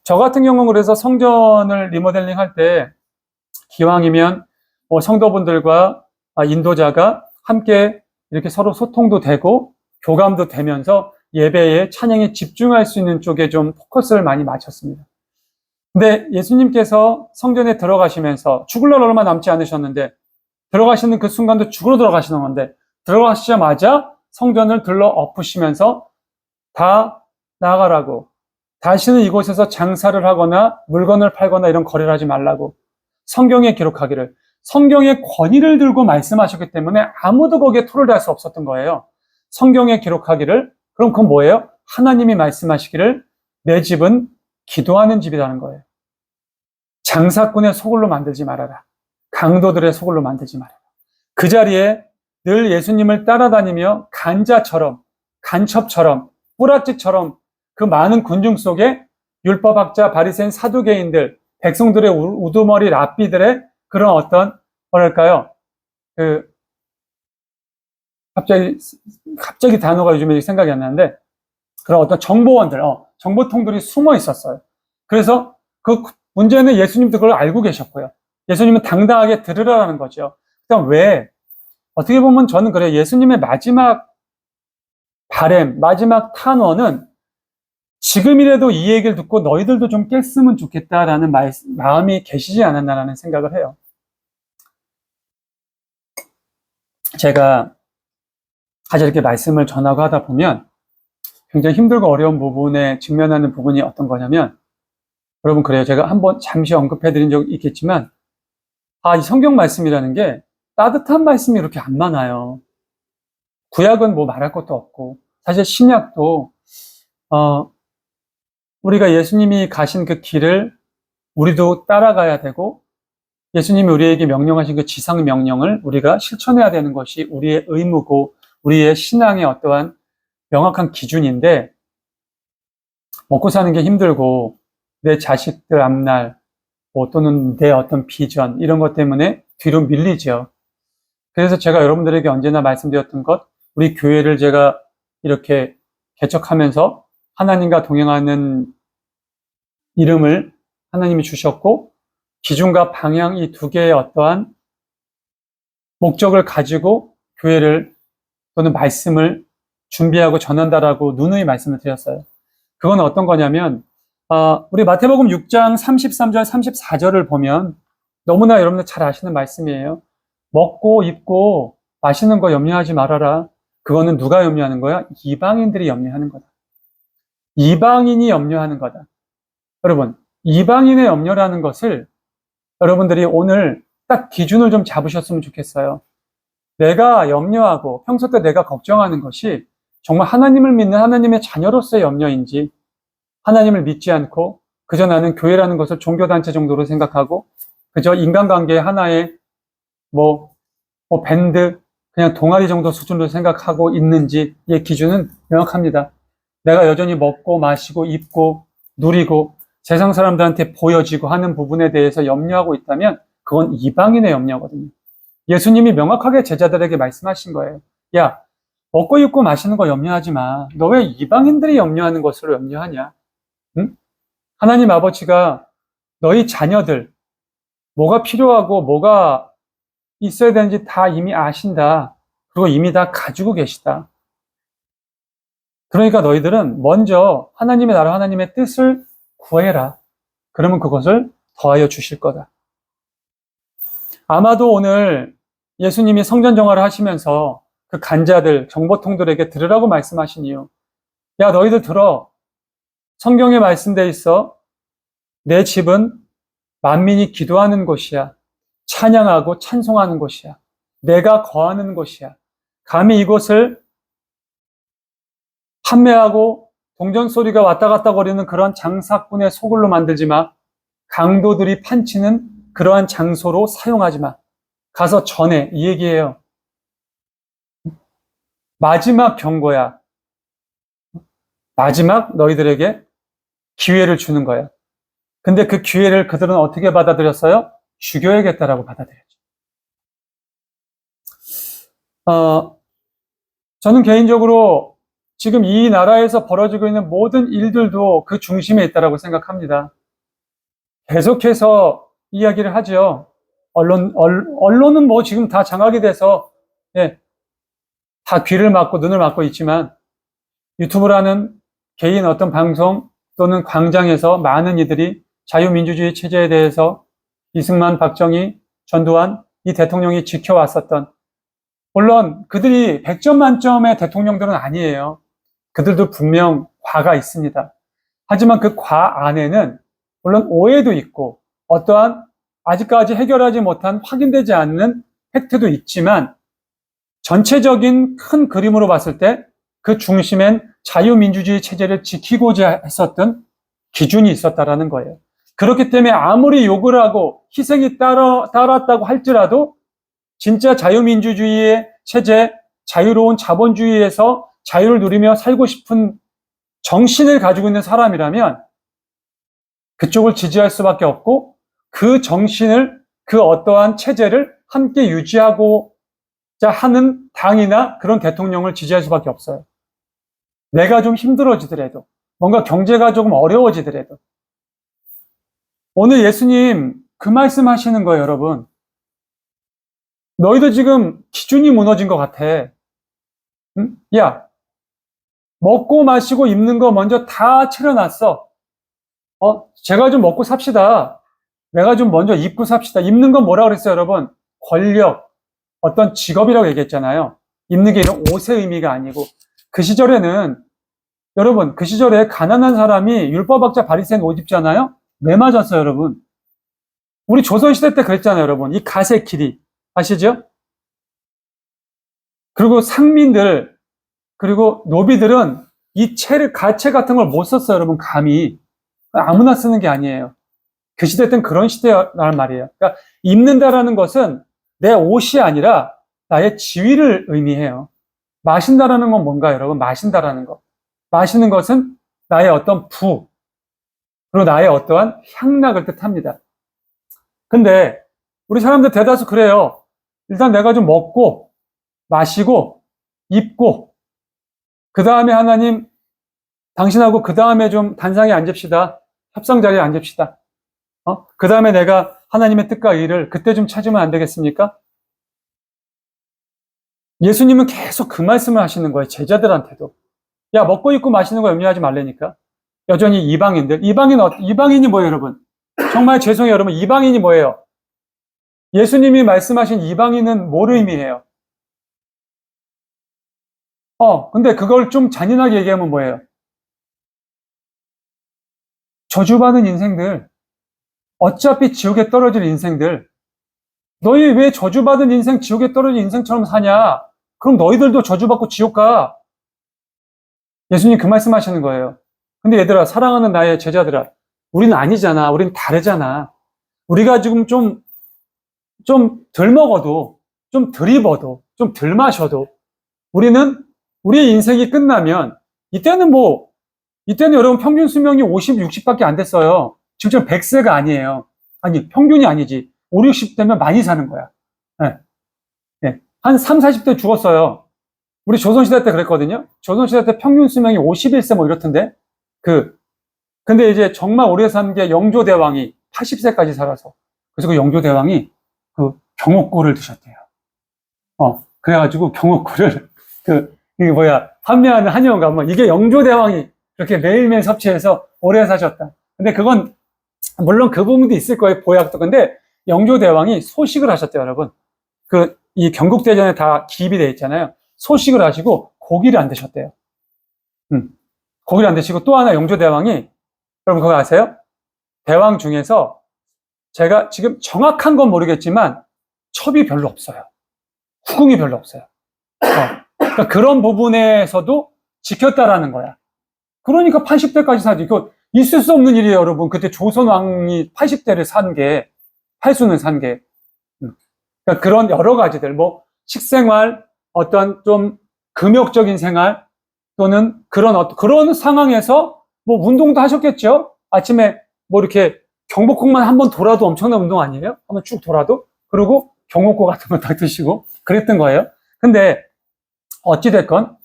저 같은 경우는 그래서 성전을 리모델링 할 때 기왕이면 성도분들과 인도자가 함께 이렇게 서로 소통도 되고 교감도 되면서 예배에 찬양에 집중할 수 있는 쪽에 좀 포커스를 많이 맞췄습니다. 근데 예수님께서 성전에 들어가시면서 죽을 날 얼마 남지 않으셨는데, 들어가시는 그 순간도 죽으러 들어가시는 건데, 들어가시자마자 성전을 들러 엎으시면서 다 나가라고, 다시는 이곳에서 장사를 하거나 물건을 팔거나 이런 거래를 하지 말라고 성경에 기록하기를, 성경의 권위를 들고 말씀하셨기 때문에 아무도 거기에 토를 달 수 없었던 거예요. 성경에 기록하기를, 그럼 그건 뭐예요? 하나님이 말씀하시기를 내 집은 기도하는 집이라는 거예요. 장사꾼의 소굴로 만들지 말아라. 강도들의 소굴로 만들지 말아라. 그 자리에 늘 예수님을 따라다니며 간첩처럼, 뿌락지처럼 그 많은 군중 속에 율법학자, 바리새인, 사두개인들, 백성들의 우두머리 랍비들의 그런 어떤, 뭐랄까요, 갑자기 단어가 요즘에 생각이 안 나는데, 그런 어떤 정보원들, 정보통들이 숨어 있었어요. 그래서 그 문제는 예수님도 그걸 알고 계셨고요. 예수님은 당당하게 들으라는 거죠. 그다음 어떻게 보면 저는 그래요. 예수님의 마지막 바램, 마지막 탄원은 지금이라도 이 얘기를 듣고 너희들도 좀 깼으면 좋겠다라는 마음이 계시지 않았나라는 생각을 해요. 제가 사실 이렇게 말씀을 전하고 하다 보면 굉장히 힘들고 어려운 부분에 직면하는 부분이 어떤 거냐면, 여러분 그래요. 제가 한번 잠시 언급해드린 적이 있겠지만, 이 성경 말씀이라는 게 따뜻한 말씀이 이렇게 안 많아요. 구약은 뭐 말할 것도 없고, 사실 신약도 우리가 예수님이 가신 그 길을 우리도 따라가야 되고, 예수님이 우리에게 명령하신 그 지상 명령을 우리가 실천해야 되는 것이 우리의 의무고 우리의 신앙의 어떠한 명확한 기준인데, 먹고 사는 게 힘들고 내 자식들 앞날 또는 내 어떤 비전 이런 것 때문에 뒤로 밀리죠. 그래서 제가 여러분들에게 언제나 말씀드렸던 것, 우리 교회를 제가 이렇게 개척하면서 하나님과 동행하는 이름을 하나님이 주셨고, 기준과 방향 이 두 개의 어떠한 목적을 가지고 교회를 또는 말씀을 준비하고 전한다라고 누누이 말씀을 드렸어요. 그건 어떤 거냐면, 우리 마태복음 6장 33절, 34절을 보면 너무나 여러분들 잘 아시는 말씀이에요. 먹고 입고 마시는 거 염려하지 말아라. 그거는 누가 염려하는 거야? 이방인들이 염려하는 거다. 이방인이 염려하는 거다. 여러분, 이방인의 염려라는 것을 여러분들이 오늘 딱 기준을 좀 잡으셨으면 좋겠어요. 내가 염려하고 평소 때 내가 걱정하는 것이 정말 하나님을 믿는 하나님의 자녀로서의 염려인지, 하나님을 믿지 않고 그저 나는 교회라는 것을 종교단체 정도로 생각하고 그저 인간관계의 하나의 밴드, 그냥 동아리 정도 수준으로 생각하고 있는지의 기준은 명확합니다. 내가 여전히 먹고 마시고 입고 누리고 세상 사람들한테 보여지고 하는 부분에 대해서 염려하고 있다면 그건 이방인의 염려거든요. 예수님이 명확하게 제자들에게 말씀하신 거예요. 야, 먹고 입고 마시는 거 염려하지 마. 너 왜 이방인들이 염려하는 것으로 염려하냐? 응? 하나님 아버지가 너희 자녀들 뭐가 필요하고 뭐가 있어야 되는지 다 이미 아신다. 그리고 이미 다 가지고 계시다. 그러니까 너희들은 먼저 하나님의 나라 하나님의 뜻을 구해라. 그러면 그것을 더하여 주실 거다. 아마도 오늘 예수님이 성전 정화를 하시면서 그 간자들, 정보통들에게 들으라고 말씀하신 이유. 야, 너희들 들어. 성경에 말씀되어 있어. 내 집은 만민이 기도하는 곳이야. 찬양하고 찬송하는 곳이야. 내가 거하는 곳이야. 감히 이곳을 판매하고 동전 소리가 왔다 갔다 거리는 그런 장사꾼의 소굴로 만들지 마. 강도들이 판치는 그러한 장소로 사용하지 마. 가서 전해. 이 얘기예요. 마지막 경고야. 마지막 너희들에게 기회를 주는 거야. 근데 그 기회를 그들은 어떻게 받아들였어요? 죽여야겠다라고 받아들였죠. 저는 개인적으로 지금 이 나라에서 벌어지고 있는 모든 일들도 그 중심에 있다라고 생각합니다. 계속해서 이야기를 하죠. 언론은 뭐 지금 다 장악이 돼서, 예, 다 귀를 막고 눈을 막고 있지만, 유튜브라는 개인 어떤 방송 또는 광장에서 많은 이들이 자유민주주의 체제에 대해서 이승만, 박정희, 전두환, 이 대통령이 지켜왔었던, 물론 그들이 100점 만점의 대통령들은 아니에요. 그들도 분명 과가 있습니다. 하지만 그 과 안에는 물론 오해도 있고 어떠한 아직까지 해결하지 못한 확인되지 않는 팩트도 있지만 전체적인 큰 그림으로 봤을 때 그 중심엔 자유민주주의 체제를 지키고자 했었던 기준이 있었다라는 거예요. 그렇기 때문에 아무리 욕을 하고 희생이 따랐다고 할지라도 진짜 자유민주주의의 체제, 자유로운 자본주의에서 자유를 누리며 살고 싶은 정신을 가지고 있는 사람이라면 그쪽을 지지할 수밖에 없고 그 정신을, 그 어떠한 체제를 함께 유지하고자 하는 당이나 그런 대통령을 지지할 수밖에 없어요. 내가 좀 힘들어지더라도, 뭔가 경제가 조금 어려워지더라도. 오늘 예수님 그 말씀 하시는 거예요, 여러분. 너희도 지금 기준이 무너진 것 같아. 응? 야, 먹고 마시고 입는 거 먼저 다 차려놨어. 제가 좀 먹고 삽시다. 내가 좀 먼저 입고 삽시다. 입는 건 뭐라고 그랬어요, 여러분? 권력, 어떤 직업이라고 얘기했잖아요. 입는 게 이런 옷의 의미가 아니고. 그 시절에는, 여러분, 그 시절에 가난한 사람이 율법학자 바리새인 옷 입잖아요? 왜 맞았어요, 여러분? 우리 조선시대 때 그랬잖아요, 여러분. 이 가세 길이. 아시죠? 그리고 상민들, 그리고 노비들은 이 가채 같은 걸 못 썼어요, 여러분, 감히. 아무나 쓰는 게 아니에요. 그 시대 때는 그런 시대라는 말이에요. 그러니까 입는다라는 것은 내 옷이 아니라 나의 지위를 의미해요. 마신다라는 건 뭔가요, 여러분? 마신다라는 거. 마시는 것은 나의 어떤 부, 그리고 나의 어떠한 향락을 뜻합니다. 근데 우리 사람들 대다수 그래요. 일단 내가 좀 먹고 마시고 입고 그 다음에 하나님 당신하고 그 다음에 좀 단상에 앉읍시다. 협상 자리에 앉읍시다. 그 다음에 내가 하나님의 뜻과 의를 그때 좀 찾으면 안 되겠습니까? 예수님은 계속 그 말씀을 하시는 거예요. 제자들한테도. 야, 먹고 입고 마시는 거 염려하지 말라니까. 여전히 이방인들. 이방인이 뭐예요, 여러분? 정말 죄송해요, 여러분. 이방인이 뭐예요? 예수님이 말씀하신 이방인은 뭐를 의미해요? 근데 그걸 좀 잔인하게 얘기하면 뭐예요? 저주받은 인생들. 어차피 지옥에 떨어질 인생들. 너희 왜 저주받은 인생, 지옥에 떨어진 인생처럼 사냐? 그럼 너희들도 저주받고 지옥 가. 예수님 그 말씀 하시는 거예요. 근데 얘들아, 사랑하는 나의 제자들아, 우리는 아니잖아. 우린 다르잖아. 우리가 지금 좀 덜 먹어도 좀 덜 입어도, 좀 덜 마셔도, 우리의 인생이 끝나면, 이때는 여러분 평균 수명이 50, 60밖에 안 됐어요. 지금 100세가 아니에요. 아니, 평균이 아니지. 5, 60대면 많이 사는 거야. 네. 네. 한 3, 40대 죽었어요. 우리 조선시대 때 그랬거든요. 조선시대 때 평균 수명이 51세 뭐 이렇던데. 근데 이제 정말 오래 산 게 영조대왕이 80세까지 살아서. 그래서 그 영조대왕이 경옥고를 드셨대요. 그래가지고 경옥고를 판매하는 한의원 가면 이게 영조대왕이 그렇게 매일매일 섭취해서 오래 사셨다. 근데 그건, 물론 그 부분도 있을 거예요, 보약도. 근데 영조대왕이 소식을 하셨대요, 여러분. 이 경국대전에 다 기입이 되어 있잖아요. 소식을 하시고 고기를 안 드셨대요. 고기를 안 드시고 또 하나 영조대왕이, 여러분 그거 아세요? 대왕 중에서 제가 지금 정확한 건 모르겠지만 첩이 별로 없어요. 후궁이 별로 없어요. 그러니까 그런 부분에서도 지켰다라는 거야. 그러니까 80대까지 사지. 이거 있을 수 없는 일이에요, 여러분. 그때 조선왕이 80대를 산 게, 팔순을 산 게. 그러니까 그런 여러 가지들, 식생활, 어떤 좀 금욕적인 생활, 또는 그런 상황에서 운동도 하셨겠죠? 아침에 이렇게 경복궁만 한번 돌아도 엄청난 운동 아니에요? 한번 쭉 돌아도? 그리고 경옥고 같은 거 딱 드시고 그랬던 거예요. 근데 어찌됐건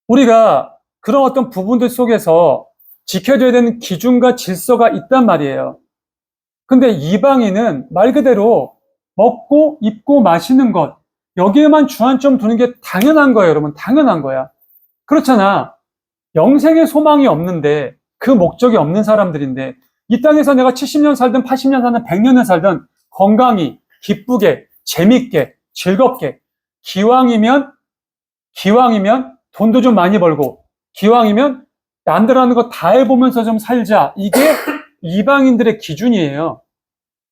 우리가 그런 어떤 부분들 속에서 지켜줘야 되는 기준과 질서가 있단 말이에요. 근데 이방인은 말 그대로 먹고 입고 마시는 것, 여기에만 주안점 두는 게 당연한 거예요, 여러분. 당연한 거야. 그렇잖아. 영생의 소망이 없는데, 그 목적이 없는 사람들인데, 이 땅에서 내가 70년 살든 80년 살든 100년을 살든 건강히, 기쁘게, 재밌게, 즐겁게, 기왕이면 돈도 좀 많이 벌고, 기왕이면 남들 하는 거 다 해보면서 좀 살자. 이게 이방인들의 기준이에요.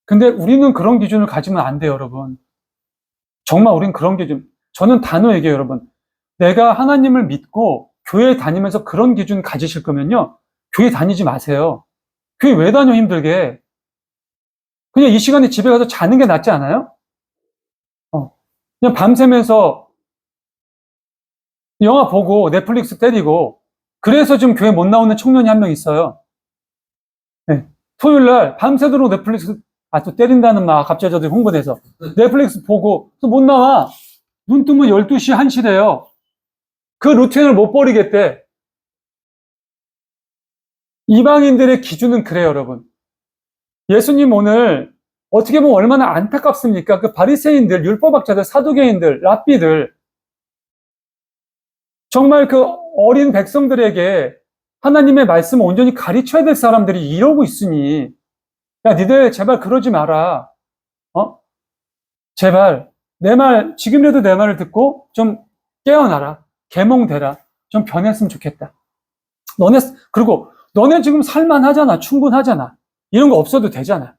근데 우리는 그런 기준을 가지면 안 돼요, 여러분. 정말 우린 그런 기준. 저는 단호 얘기해요, 여러분. 내가 하나님을 믿고 교회 다니면서 그런 기준 가지실 거면요, 교회 다니지 마세요. 교회 왜 다녀, 힘들게. 그냥 이 시간에 집에 가서 자는 게 낫지 않아요? 그냥 밤새면서 영화 보고 넷플릭스 때리고, 그래서 지금 교회 못 나오는 청년이 한 명 있어요. 네. 토요일 날 밤새도록 넷플릭스, 또 때린다는 말, 갑자기 저도 홍보돼서. 넷플릭스 보고, 또 못 나와. 눈 뜨면 12시, 1시래요. 그 루틴을 못 버리겠대. 이방인들의 기준은 그래요, 여러분. 예수님 오늘 어떻게 보면 얼마나 안타깝습니까? 그 바리새인들, 율법학자들, 사두개인들, 랍비들, 정말 그 어린 백성들에게 하나님의 말씀을 온전히 가르쳐야 될 사람들이 이러고 있으니, 야, 니들 제발 그러지 마라. 제발 지금이라도 내 말을 듣고 좀 깨어나라. 계몽되라. 좀 변했으면 좋겠다. 그리고 너네 지금 살만하잖아. 충분하잖아. 이런 거 없어도 되잖아.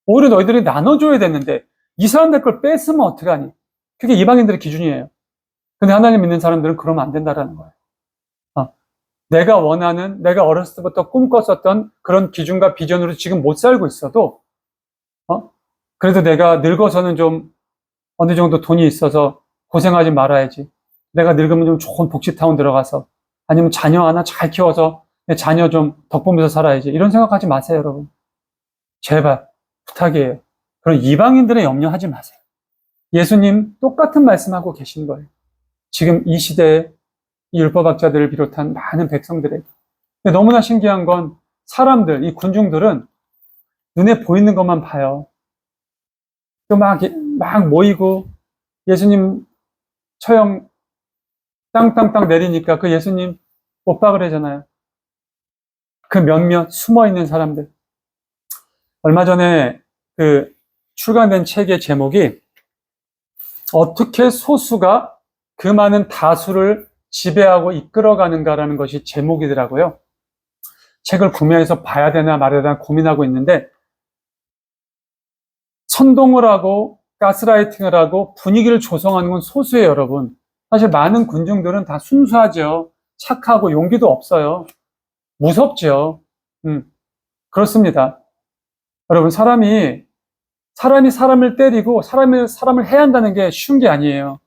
오히려 너희들이 나눠줘야 되는데 이 사람들 걸 뺏으면 어떡하니? 그게 이방인들의 기준이에요. 근데 하나님 믿는 사람들은 그러면 안 된다라는 거예요. 내가 어렸을 때부터 꿈꿨었던 그런 기준과 비전으로 지금 못 살고 있어도, 그래도 내가 늙어서는 좀 어느 정도 돈이 있어서 고생하지 말아야지. 내가 늙으면 좀 좋은 복지타운 들어가서, 아니면 자녀 하나 잘 키워서 내 자녀 좀 덕보면서 살아야지. 이런 생각하지 마세요, 여러분. 제발 부탁이에요. 그런 이방인들의 염려하지 마세요. 예수님 똑같은 말씀하고 계신 거예요. 지금 이 시대에 이 율법학자들을 비롯한 많은 백성들에게. 근데 너무나 신기한 건 사람들, 이 군중들은 눈에 보이는 것만 봐요. 또 막 모이고 예수님 처형 땅땅땅 내리니까 그 예수님 못 박으래잖아요. 그 몇몇 숨어있는 사람들. 얼마 전에 출간된 책의 제목이 어떻게 소수가 그 많은 다수를 지배하고 이끌어가는가라는 것이 제목이더라고요. 책을 구매해서 봐야 되나 말아야 되나 고민하고 있는데, 선동을 하고 가스라이팅을 하고 분위기를 조성하는 건 소수예요, 여러분. 사실 많은 군중들은 다 순수하죠. 착하고 용기도 없어요. 무섭죠. 그렇습니다. 여러분, 사람이 사람이 사람을 때리고 사람이 사람을 해야 한다는 게 쉬운 게 아니에요.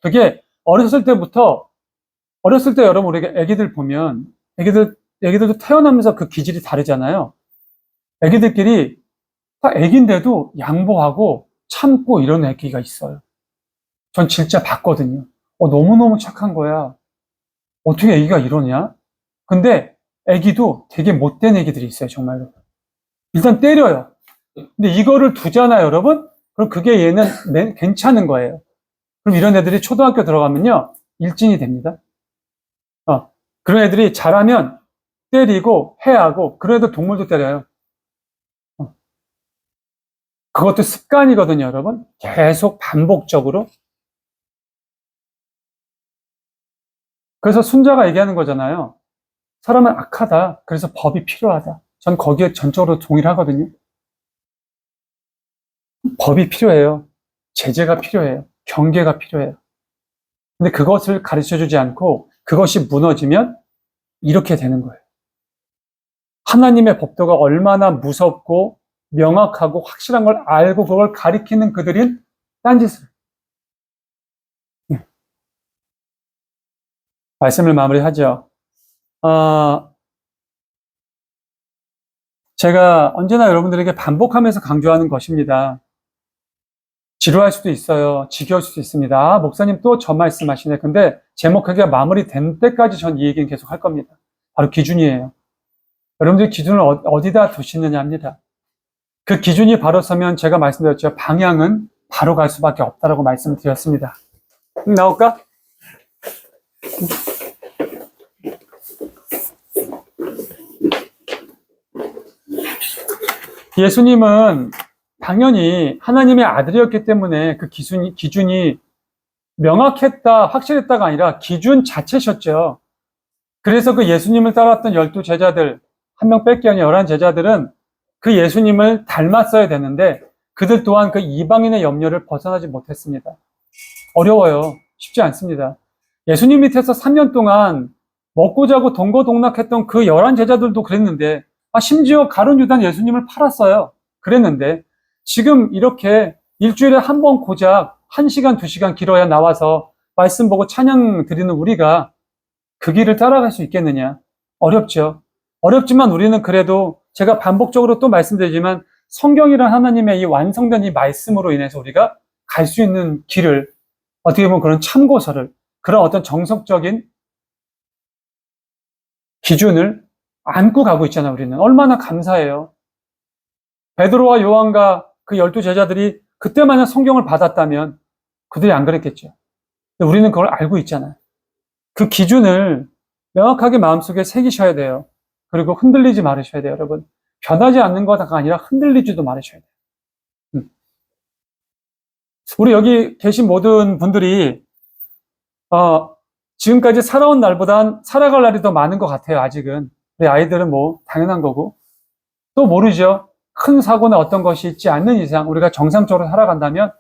그게 어렸을 때 여러분 우리가 애기들 보면 애기들도 태어나면서 그 기질이 다르잖아요. 애기들끼리 다 애기인데도 양보하고 참고 이런 애기가 있어요. 전 진짜 봤거든요. 너무너무 착한 거야. 어떻게 애기가 이러냐? 근데 애기도 되게 못된 애기들이 있어요, 정말로. 일단 때려요. 근데 이거를 두잖아요, 여러분? 그럼 그게 얘는 괜찮은 거예요. 그럼 이런 애들이 초등학교 들어가면요, 일진이 됩니다. 그런 애들이 잘하면 때리고 해하고, 그런 애들 동물도 때려요. 그것도 습관이거든요, 여러분. 계속 반복적으로. 그래서 순자가 얘기하는 거잖아요. 사람은 악하다. 그래서 법이 필요하다. 전 거기에 전적으로 동일하거든요. 법이 필요해요. 제재가 필요해요. 경계가 필요해요. 근데 그것을 가르쳐 주지 않고 그것이 무너지면 이렇게 되는 거예요. 하나님의 법도가 얼마나 무섭고 명확하고 확실한 걸 알고 그걸 가리키는 그들인 딴짓을. 말씀을 마무리하죠. 제가 언제나 여러분들에게 반복하면서 강조하는 것입니다. 지루할 수도 있어요. 지겨울 수도 있습니다. 목사님 또 저 말씀하시네. 근데 제목하기가 마무리된 때까지 전 이 얘기는 계속 할 겁니다. 바로 기준이에요. 여러분들이 기준을 어디다 두시느냐 합니다. 그 기준이 바로 서면 제가 말씀드렸죠. 방향은 바로 갈 수밖에 없다라고 말씀드렸습니다. 나올까? 예수님은 당연히 하나님의 아들이었기 때문에 그 기준이 명확했다, 확실했다가 아니라 기준 자체셨죠. 그래서 그 예수님을 따랐던 12제자들, 한 명 뺏기 아닌 11제자들은 그 예수님을 닮았어야 되는데 그들 또한 그 이방인의 염려를 벗어나지 못했습니다. 어려워요. 쉽지 않습니다. 예수님 밑에서 3년 동안 먹고 자고 동거동락했던 그 11제자들도 그랬는데 심지어 가룟 유다는 예수님을 팔았어요. 그랬는데 지금 이렇게 일주일에 한 번 고작 1시간, 2시간 길어야 나와서 말씀 보고 찬양 드리는 우리가 그 길을 따라갈 수 있겠느냐? 어렵죠. 어렵지만 우리는 그래도 제가 반복적으로 또 말씀드리지만 성경이란 하나님의 이 완성된 이 말씀으로 인해서 우리가 갈 수 있는 길을 어떻게 보면 그런 참고서를 그런 어떤 정석적인 기준을 안고 가고 있잖아요. 우리는 얼마나 감사해요. 베드로와 요한과 그 12제자들이 그때 만약 성경을 받았다면 그들이 안 그랬겠죠. 근데 우리는 그걸 알고 있잖아요. 그 기준을 명확하게 마음속에 새기셔야 돼요. 그리고 흔들리지 말으셔야 돼요, 여러분. 변하지 않는 것가 아니라 흔들리지도 말으셔야 돼요. 우리 여기 계신 모든 분들이 지금까지 살아온 날보단 살아갈 날이 더 많은 것 같아요, 아직은. 우리 아이들은 뭐 당연한 거고. 또 모르죠. 큰 사고나 어떤 것이 있지 않는 이상 우리가 정상적으로 살아간다면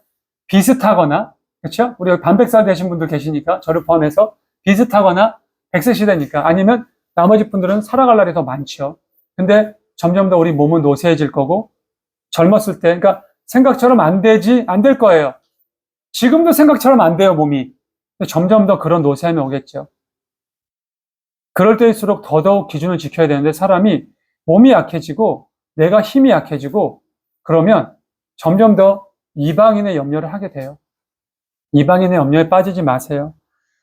비슷하거나, 그렇죠? 우리 여기 반백살 되신 분들 계시니까 저를 포함해서 비슷하거나 100세 시대니까 아니면 나머지 분들은 살아갈 날이 더 많죠. 근데 점점 더 우리 몸은 노쇠해질 거고 젊었을 때, 그러니까 생각처럼 안 될 거예요. 지금도 생각처럼 안 돼요, 몸이. 근데 점점 더 그런 노쇠함이 오겠죠. 그럴 때일수록 더더욱 기준을 지켜야 되는데 사람이 몸이 약해지고 내가 힘이 약해지고 그러면 점점 더 이방인의 염려를 하게 돼요. 이방인의 염려에 빠지지 마세요.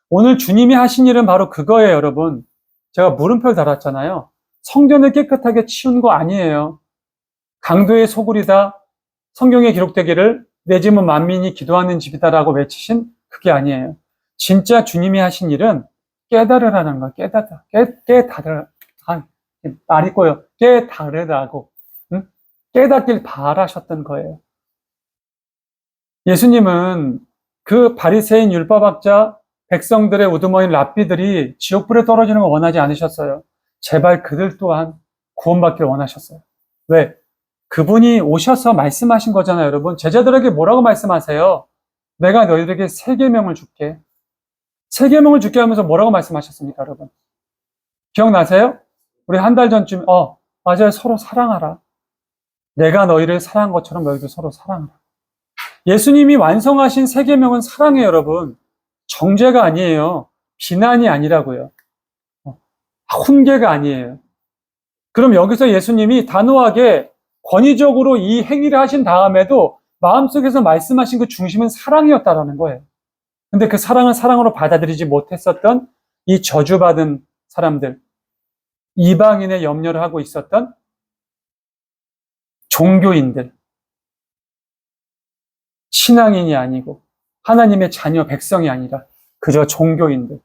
오늘 주님이 하신 일은 바로 그거예요, 여러분. 제가 물음표를 달았잖아요. 성전을 깨끗하게 치운 거 아니에요. 강도의 소굴이다. 성경에 기록되기를 내 집은 만민이 기도하는 집이다라고 외치신 그게 아니에요. 진짜 주님이 하신 일은 깨달으라는 거예요. 깨달으라. 말이 꼬여. 깨달으라고. 응? 깨닫길 바라셨던 거예요. 예수님은 그 바리새인 율법학자 백성들의 우두머린 랍비들이 지옥불에 떨어지는 걸 원하지 않으셨어요. 제발 그들 또한 구원받기를 원하셨어요. 왜? 그분이 오셔서 말씀하신 거잖아요, 여러분. 제자들에게 뭐라고 말씀하세요? 내가 너희들에게 세 계명을 줄게. 세 계명을 줄게 하면서 뭐라고 말씀하셨습니까, 여러분? 기억나세요? 우리 한 달 전쯤 맞아요. 서로 사랑하라. 내가 너희를 사랑한 것처럼 너희도 서로 사랑하라. 예수님이 완성하신 세 계명은 사랑이에요, 여러분. 정죄가 아니에요. 비난이 아니라고요. 훈계가 아니에요. 그럼 여기서 예수님이 단호하게 권위적으로 이 행위를 하신 다음에도 마음속에서 말씀하신 그 중심은 사랑이었다라는 거예요. 근데 그 사랑을 사랑으로 받아들이지 못했었던 이 저주받은 사람들, 이방인의 염려를 하고 있었던 종교인들, 신앙인이 아니고 하나님의 자녀 백성이 아니라 그저 종교인들,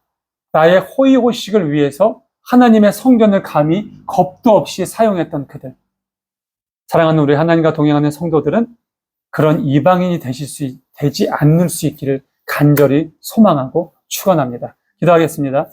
나의 호의호식을 위해서 하나님의 성전을 감히 겁도 없이 사용했던 그들. 사랑하는 우리 하나님과 동행하는 성도들은 그런 이방인이 되지 않을 수 있기를 간절히 소망하고 축원합니다. 기도하겠습니다.